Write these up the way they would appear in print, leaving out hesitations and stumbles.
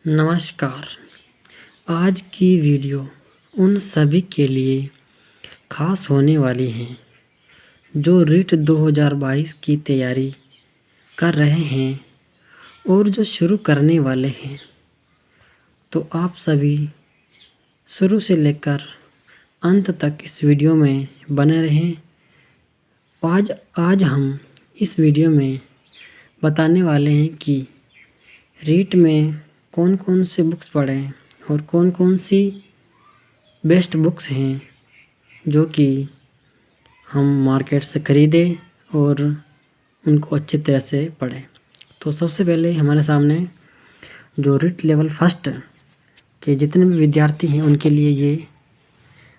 नमस्कार। आज की वीडियो उन सभी के लिए ख़ास होने वाली है जो रीट 2022 की तैयारी कर रहे हैं और जो शुरू करने वाले हैं। तो आप सभी शुरू से लेकर अंत तक इस वीडियो में बने रहें। आज हम इस वीडियो में बताने वाले हैं कि रीट में कौन कौन से बुक्स पढ़ें और कौन कौन सी बेस्ट बुक्स हैं जो कि हम मार्केट से ख़रीदें और उनको अच्छी तरह से पढ़ें। तो सबसे पहले हमारे सामने जो रीट लेवल फर्स्ट के जितने भी विद्यार्थी हैं उनके लिए ये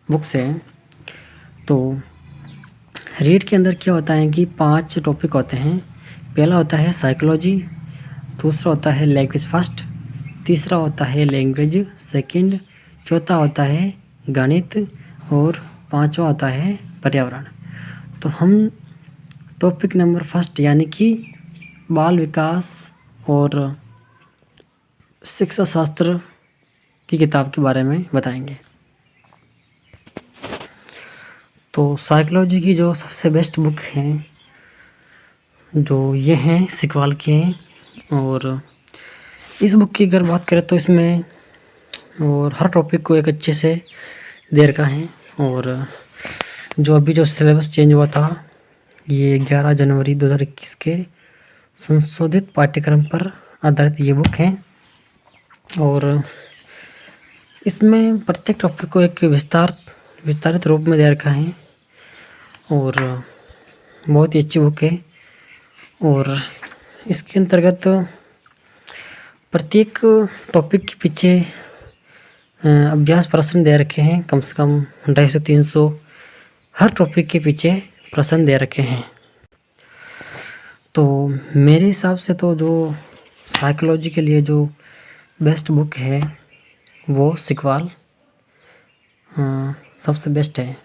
बुक्स हैं। तो रीट के अंदर क्या होता है कि 5 टॉपिक होते हैं। पहला होता है साइकोलॉजी, दूसरा होता है लैंग्वेज फर्स्ट, तीसरा होता है लैंग्वेज सेकंड, चौथा होता है गणित और पांचवा होता है पर्यावरण। तो हम टॉपिक नंबर फर्स्ट यानी कि बाल विकास और शिक्षा शास्त्र की किताब के बारे में बताएंगे। तो साइकोलॉजी की जो सबसे बेस्ट बुक हैं जो ये हैं सिकवाल के हैं। और इस बुक की अगर बात करें तो इसमें और हर टॉपिक को एक अच्छे से दे रखा है। और जो अभी जो सिलेबस चेंज हुआ था ये 11 जनवरी 2021 के संशोधित पाठ्यक्रम पर आधारित ये बुक है। और इसमें प्रत्येक टॉपिक को एक विस्तारित रूप में दे रखा है और बहुत ही अच्छी बुक है। और इसके अंतर्गत प्रत्येक टॉपिक के पीछे अभ्यास प्रश्न दे रखे हैं, कम से कम 250-300 हर टॉपिक के पीछे प्रश्न दे रखे हैं। तो मेरे हिसाब से तो जो साइकोलॉजी के लिए जो बेस्ट बुक है वो सिकवाल सबसे बेस्ट है।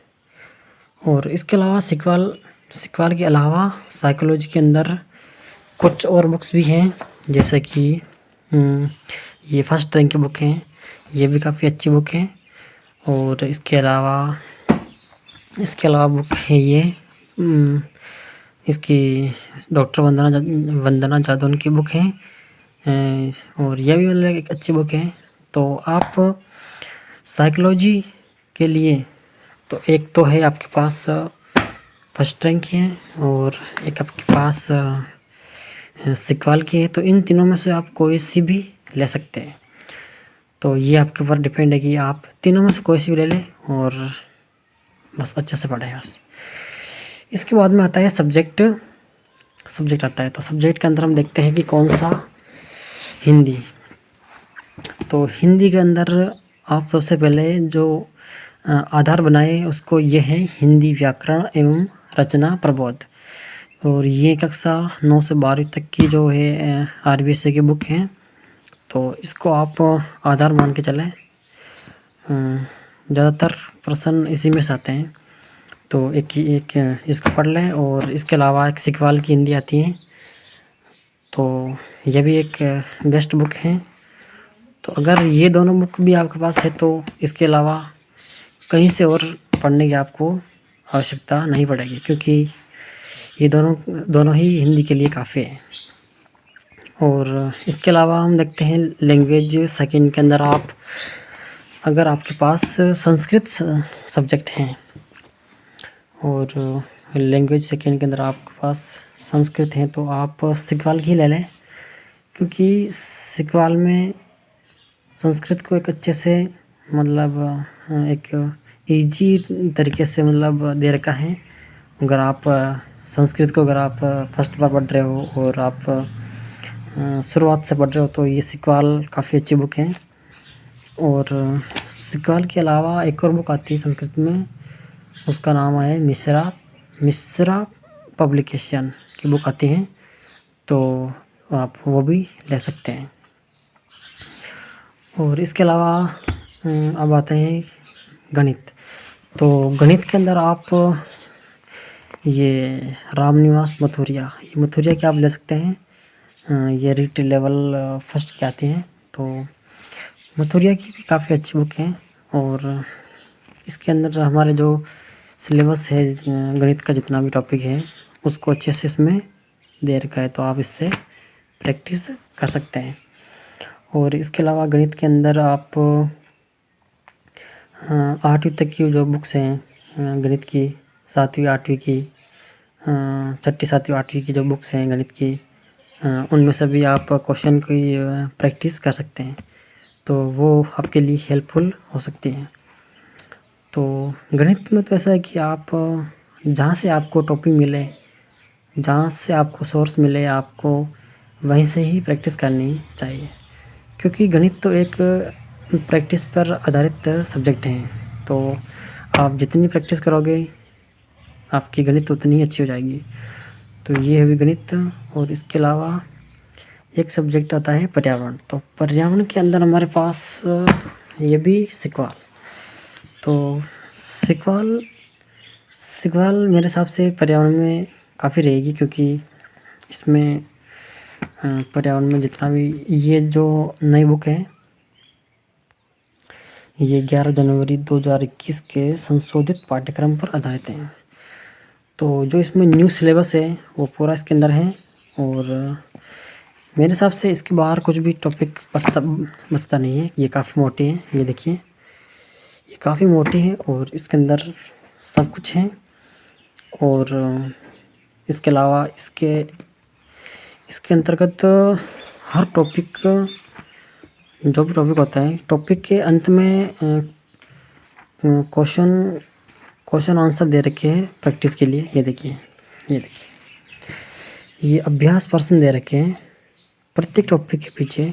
और इसके अलावा सिकवाल के अलावा साइकोलॉजी के अंदर कुछ और बुक्स भी हैं, जैसे कि ये फर्स्ट रैंक की बुक हैं, ये भी काफ़ी अच्छी बुक है। और इसके अलावा बुक है ये इसकी डॉक्टर वंदना जादौन की बुक है और यह भी मतलब एक अच्छी बुक है। तो आप साइकोलॉजी के लिए तो एक तो है आपके पास फर्स्ट रैंक की है और एक आपके पास सिकवाल की है। तो इन तीनों में से आप कोई सी भी ले सकते हैं। तो ये आपके ऊपर डिपेंड है कि आप तीनों में से कोई सी भी ले लें और बस अच्छे से पढ़ें बस। इसके बाद में आता है सब्जेक्ट आता है। तो सब्जेक्ट के अंदर हम देखते हैं कि कौन सा हिंदी। तो हिंदी के अंदर आप सबसे पहले जो आधार बनाए उसको ये है हिंदी व्याकरण एवं रचना प्रबोध। और ये कक्षा 9 से 12वीं तक की जो है RBSA की बुक है। तो इसको आप आधार मान के चलें, ज़्यादातर प्रश्न इसी में से आते हैं। तो एक इसको पढ़ लें। और इसके अलावा एक सिकवाल की हिंदी आती है, तो यह भी एक बेस्ट बुक है। तो अगर ये दोनों बुक भी आपके पास है तो इसके अलावा कहीं से और पढ़ने की आपको आवश्यकता नहीं पड़ेगी, क्योंकि ये दोनों ही हिंदी के लिए काफ़ी है। और इसके अलावा हम देखते हैं लैंग्वेज सेकंड के अंदर अगर आपके पास संस्कृत सब्जेक्ट हैं और लैंग्वेज सेकंड के अंदर आपके पास संस्कृत है तो आप सिकवाल की ले लें, क्योंकि सिकवाल में संस्कृत को एक अच्छे से मतलब एक इजी तरीके से मतलब दे रखा है। अगर आप संस्कृत को फर्स्ट बार पढ़ रहे हो और आप शुरुआत से पढ़ रहे हो तो ये सिकवाल काफ़ी अच्छी बुक है। और सिकवाल के अलावा एक और बुक आती है संस्कृत में, उसका नाम है मिश्रा पब्लिकेशन की बुक आती है, तो आप वो भी ले सकते हैं। और इसके अलावा अब आते हैं गणित। तो गणित के अंदर आप ये रामनिवास मथुरिया की आप ले सकते हैं। ये रीट लेवल फर्स्ट की आती हैं। तो मथुरिया की भी काफ़ी अच्छी बुक है और इसके अंदर हमारे जो सिलेबस है गणित का जितना भी टॉपिक है उसको अच्छे से इसमें दे रखा है, तो आप इससे प्रैक्टिस कर सकते हैं। और इसके अलावा गणित के अंदर आप 8वीं तक की जो बुक्स हैं गणित की, 7वीं 8वीं की, 6ठी 7वीं 8वीं की जो बुक्स हैं गणित की, उनमें से भी आप क्वेश्चन की प्रैक्टिस कर सकते हैं, तो वो आपके लिए हेल्पफुल हो सकती हैं। तो गणित में तो ऐसा है कि आप जहाँ से आपको टॉपिक मिले, जहाँ से आपको सोर्स मिले, आपको वहीं से ही प्रैक्टिस करनी चाहिए, क्योंकि गणित तो एक प्रैक्टिस पर आधारित सब्जेक्ट है। तो आप जितनी प्रैक्टिस करोगे आपकी गणित उतनी ही अच्छी हो जाएगी। तो ये है गणित। और इसके अलावा एक सब्जेक्ट आता है पर्यावरण। तो पर्यावरण के अंदर हमारे पास ये भी सिक्वाल। तो सिक्वाल मेरे हिसाब से पर्यावरण में काफ़ी रहेगी, क्योंकि इसमें पर्यावरण में जितना भी ये जो नई बुक है ये 11 जनवरी 2021 के संशोधित पाठ्यक्रम पर आधारित है। तो जो इसमें न्यू सिलेबस है वो पूरा इसके अंदर है और मेरे हिसाब से इसके बाहर कुछ भी टॉपिक बचता नहीं है। ये काफ़ी मोटी है, ये देखिए ये काफ़ी मोटी है और इसके अंदर सब कुछ है। और इसके अलावा इसके अंतर्गत हर टॉपिक, जो भी टॉपिक होता है, टॉपिक के अंत में क्वेश्चन आंसर दे रखे हैं प्रैक्टिस के लिए। ये देखिए ये अभ्यास प्रश्न दे रखे हैं प्रत्येक टॉपिक के पीछे।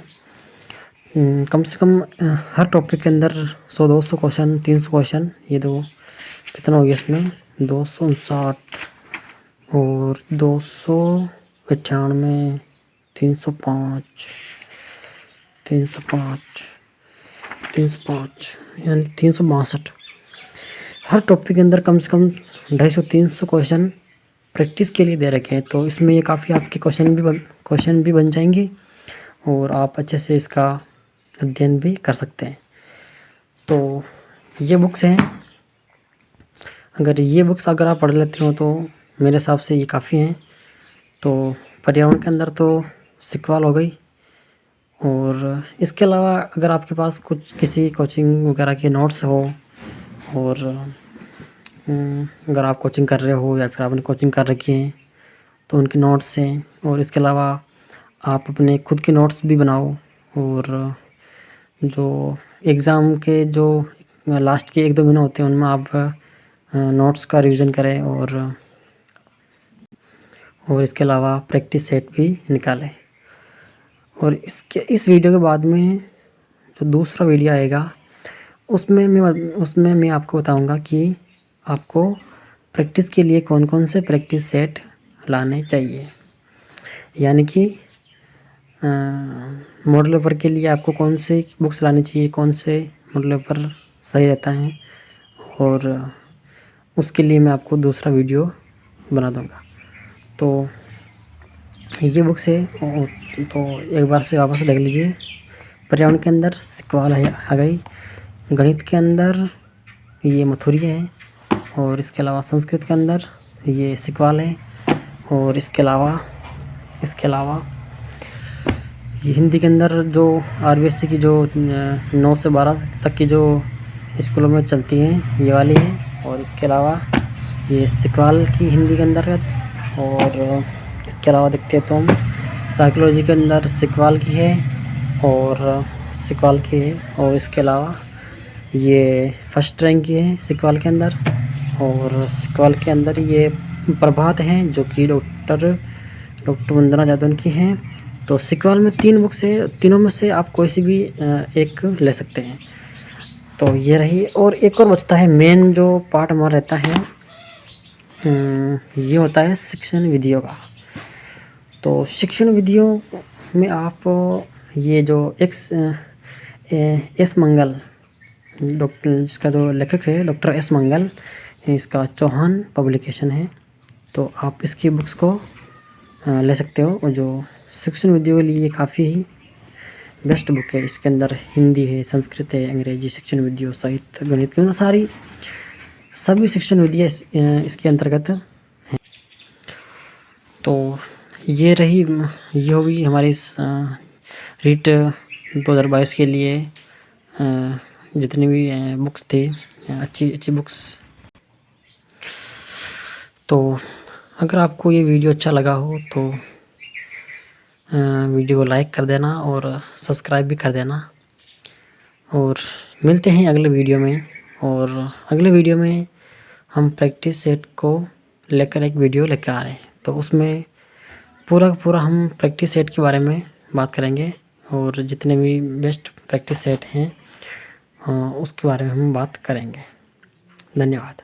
कम से कम हर टॉपिक के अंदर 100-200 क्वेश्चन, 300 क्वेश्चन। ये दो कितना हो गया इसमें 259 और 295, 305 यानी 362। हर टॉपिक के अंदर कम से कम 250-300 क्वेश्चन प्रैक्टिस के लिए दे रखे हैं। तो इसमें ये काफ़ी आपके क्वेश्चन भी बन जाएंगे और आप अच्छे से इसका अध्ययन भी कर सकते हैं। तो ये बुक्स हैं, अगर आप पढ़ लेते हो तो मेरे हिसाब से ये काफ़ी हैं। तो पर्यावरण के अंदर तो सिक्वाल हो गई, और इसके अलावा अगर आपके पास किसी कोचिंग वगैरह के नोट्स हो, और अगर आप कोचिंग कर रहे हो या फिर आपने कोचिंग कर रखी है तो उनके नोट्स हैं। और इसके अलावा आप अपने खुद के नोट्स भी बनाओ, और जो एग्ज़ाम के जो लास्ट के 1-2 महीने होते हैं उनमें आप नोट्स का रिवीजन करें, और इसके अलावा प्रैक्टिस सेट भी निकालें। और इस वीडियो के बाद में जो दूसरा वीडियो आएगा उसमें मैं आपको बताऊंगा कि आपको प्रैक्टिस के लिए कौन कौन से प्रैक्टिस सेट लाने चाहिए, यानी कि मॉडल पेपर के लिए आपको कौन से बुक्स लानी चाहिए, कौन से मॉडल पेपर सही रहता है, और उसके लिए मैं आपको दूसरा वीडियो बना दूंगा। तो ये बुक्स है, तो एक बार से वापस देख लीजिए। पर्यावरण के अंदर सिक्वाल आ गई, गणित के अंदर ये मथुरिया है, और इसके अलावा संस्कृत के अंदर ये सिक्वाल है, और इसके अलावा ये हिंदी के अंदर जो RBSC की जो 9 से 12 तक की जो स्कूलों में चलती हैं ये वाली है, और इसके अलावा ये सिक्वाल की हिंदी के अंतर्गत। और इसके अलावा देखते हैं तो हम साइकोलॉजी के अंदर सिक्वाल की है, और इसके अलावा ये फर्स्ट रैंक की है सिक्वाल के अंदर, और सिक्वाल के अंदर ये प्रभात हैं जो कि डॉक्टर वंदना जादव की हैं। तो सिक्वाल में 3 बुक्स है, तीनों में से आप कोई सी भी एक ले सकते हैं। तो ये रही, और एक और बचता है मेन जो पार्ट हमारा रहता है, ये होता है शिक्षण विधियों का। तो शिक्षण विधियों में आप ये जो एस मंगल, डॉक्टर जिसका जो लेखक है डॉक्टर एस मंगल, इसका चौहान पब्लिकेशन है, तो आप इसकी बुक्स को ले सकते हो। और जो शिक्षण विधियों के लिए काफ़ी ही बेस्ट बुक है। इसके अंदर हिंदी है, संस्कृत है, अंग्रेजी, शिक्षण विधियों, साहित्य, गणित, मतलब सभी शिक्षण विधियाँ इसके अंतर्गत हैं। तो ये हुई हमारी रीट 2022 के लिए जितनी भी बुक्स थी, अच्छी बुक्स। तो अगर आपको ये वीडियो अच्छा लगा हो तो वीडियो को लाइक कर देना और सब्सक्राइब भी कर देना। और मिलते हैं अगले वीडियो में। और अगले वीडियो में हम प्रैक्टिस सेट को लेकर एक वीडियो लेकर आ रहे हैं, तो उसमें पूरा हम प्रैक्टिस सेट के बारे में बात करेंगे और जितने भी बेस्ट प्रैक्टिस सेट हैं उसके बारे में हम बात करेंगे। धन्यवाद।